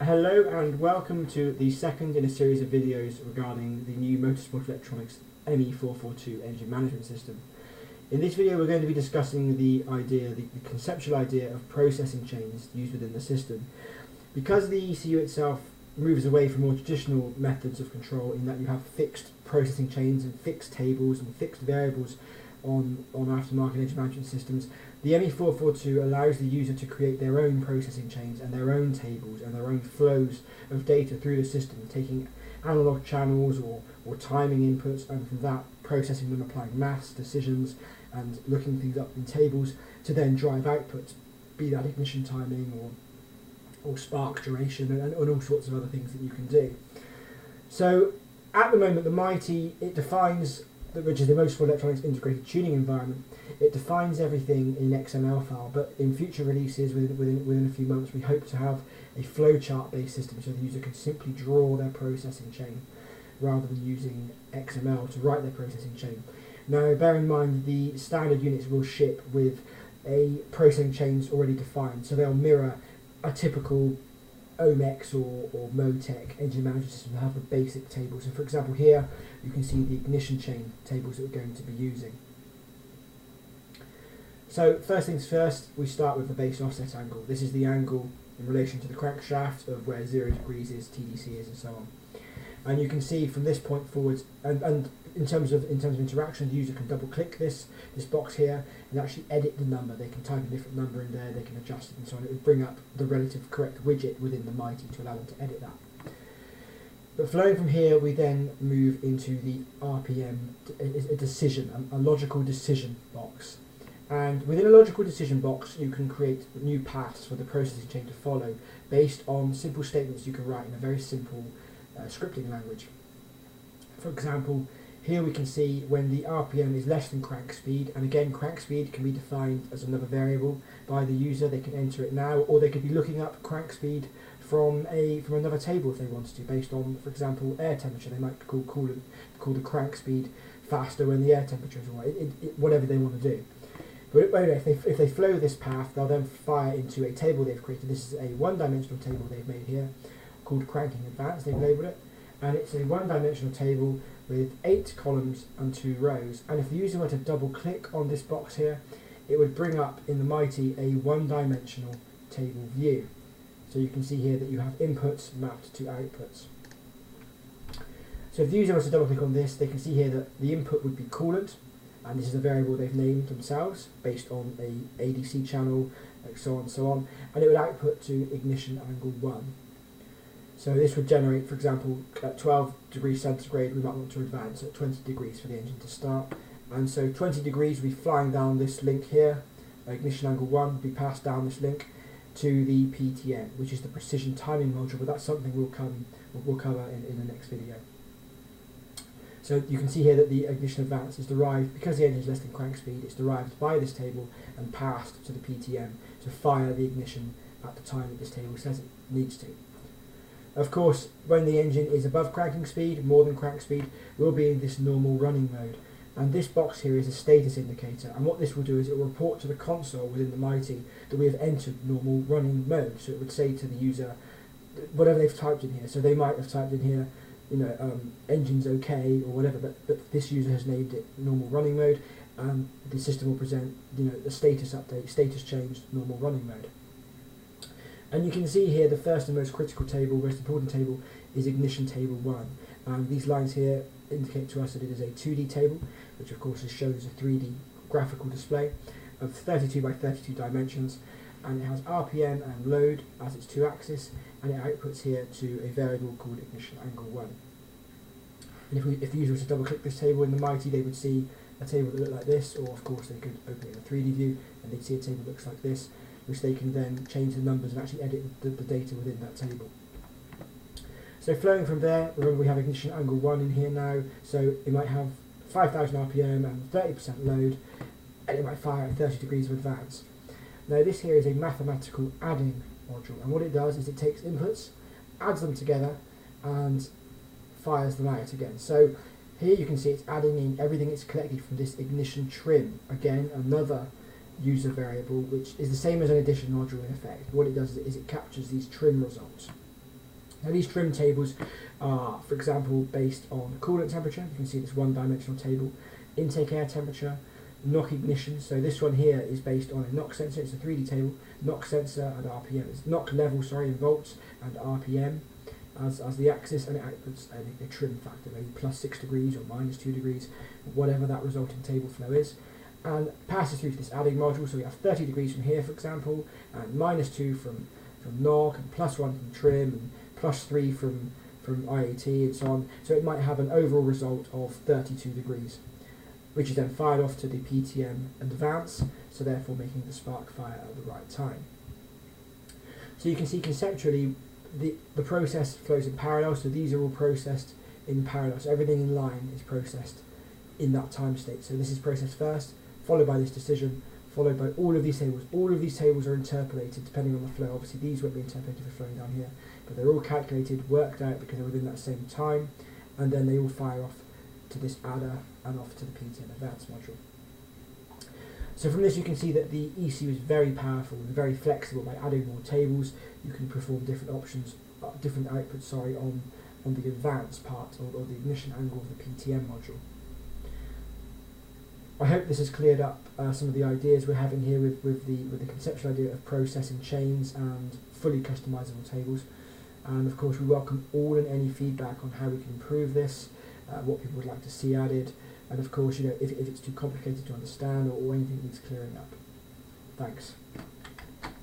Hello and welcome to the second in a series of videos regarding the new Motorsport Electronics ME442 engine management system. In this video we're going to be discussing the conceptual idea of processing chains used within the system. Because the ECU itself moves away from more traditional methods of control in that you have fixed processing chains and fixed tables and fixed variables on aftermarket engine management systems, the ME442 allows the user to create their own processing chains and their own tables and their own flows of data through the system, taking analog channels or timing inputs, and from that processing them, applying maths, decisions, and looking things up in tables to then drive outputs, be that ignition timing or spark duration and all sorts of other things that you can do. So at the moment the MEITE, it defines, which is the Motorsport Electronics Integrated Tuning Environment, it defines everything in XML file, but in future releases within a few months we hope to have a flowchart based system so the user can simply draw their processing chain rather than using XML to write their processing chain. Now bear in mind the standard units will ship with a processing chains already defined, so they'll mirror a typical OMEX or MOTEC engine management system. They'll have the basic tables. So for example here you can see the ignition chain tables that we're going to be using. So first things first, we start with the base offset angle. This is the angle in relation to the crankshaft of where 0 degrees is, TDC is, and so on. And you can see from this point forwards, and in terms of interaction, the user can double click this box here and actually edit the number. They can type a different number in there, they can adjust it and so on. It will bring up the relative correct widget within the MEITE to allow them to edit that. But flowing from here, we then move into the RPM, a decision, a logical decision box. And within a logical decision box, you can create new paths for the processing chain to follow based on simple statements you can write in a very simple scripting language. For example, here we can see when the RPM is less than crank speed, and again crank speed can be defined as another variable by the user. They can enter it now, or they could be looking up crank speed from another table if they wanted to, based on, for example, air temperature. They might call the crank speed faster when the air temperature is right, whatever they want to do. But if they flow this path, they'll then fire into a table they've created. This is a one-dimensional table they've made here called Cranking Advanced, they've labelled it. And it's a one-dimensional table with 8 columns and 2 rows. And if the user were to double-click on this box here, it would bring up in the MEITE a one-dimensional table view. So you can see here that you have inputs mapped to outputs. So if the user was to double-click on this, they can see here that the input would be coolant. And this is a variable they've named themselves based on a ADC channel, like so on and so on, and it would output to ignition angle 1. So this would generate, for example, at 12 degrees centigrade we might want to advance at 20 degrees for the engine to start, and so 20 degrees will be flying down this link here, ignition angle 1 will be passed down this link to the PTN, which is the precision timing module, but that's something we'll cover in the next video. So you can see here that the ignition advance is derived, because the engine is less than crank speed, it's derived by this table and passed to the PTM to fire the ignition at the time that this table says it needs to. Of course, when the engine is above cranking speed, more than crank speed, we'll be in this normal running mode. And this box here is a status indicator, and what this will do is it will report to the console within the MEITE that we have entered normal running mode. So it would say to the user whatever they've typed in here. So they might have typed in here, engine's okay or whatever, but this user has named it normal running mode, and the system will present, the status update, status changed, normal running mode. And you can see here the first and most critical table, most important table, is ignition table 1. And these lines here indicate to us that it is a 2D table, which of course shows a 3D graphical display of 32 by 32 dimensions, and it has RPM and load as its 2-axis, and it outputs here to a variable called ignition angle 1. And if the user was to double click this table in the MEITE, they would see a table that looked like this, or of course they could open it in a 3D view and they'd see a table that looks like this, which they can then change the numbers and actually edit the data within that table. So flowing from there, remember we have ignition angle 1 in here now, so it might have 5,000 RPM and 30% load, and it might fire at 30 degrees of advance. Now this here is a mathematical adding module, and what it does is it takes inputs, adds them together, and fires them out again. So here you can see it's adding in everything it's collected from this ignition trim, again another user variable which is the same as an addition module in effect. What it does is it captures these trim results. Now these trim tables are, for example, based on coolant temperature. You can see this one-dimensional table. Intake air temperature, knock ignition. So this one here is based on a knock sensor. It's a 3D table. Knock sensor and RPM. It's knock level, sorry, in volts, and RPM as the axis, and it outputs a trim factor, maybe +6 degrees or -2 degrees, whatever that resulting table flow is, and passes through to this adding module. So we have 30 degrees from here, for example, and -2 from knock, and +1 from trim, and +3 from IAT, and so on. So it might have an overall result of 32 degrees, which is then fired off to the PTM advance, so therefore making the spark fire at the right time. So you can see conceptually the process flows in parallel, so these are all processed in parallel. So everything in line is processed in that time state. So this is processed first, followed by this decision, followed by all of these tables. All of these tables are interpolated depending on the flow. Obviously these won't be interpolated for flowing down here, but they're all calculated, worked out because they're within that same time, and then they all fire off to this adder and off to the PTM advanced module. So from this you can see that the ECU is very powerful and very flexible. By adding more tables you can perform different options, different outputs, on the advanced part or the ignition angle of the PTM module. I hope this has cleared up some of the ideas we're having here with the conceptual idea of processing chains and fully customizable tables. And of course we welcome all and any feedback on how we can improve this, what people would like to see added, and of course, if it's too complicated to understand or anything needs clearing up. Thanks.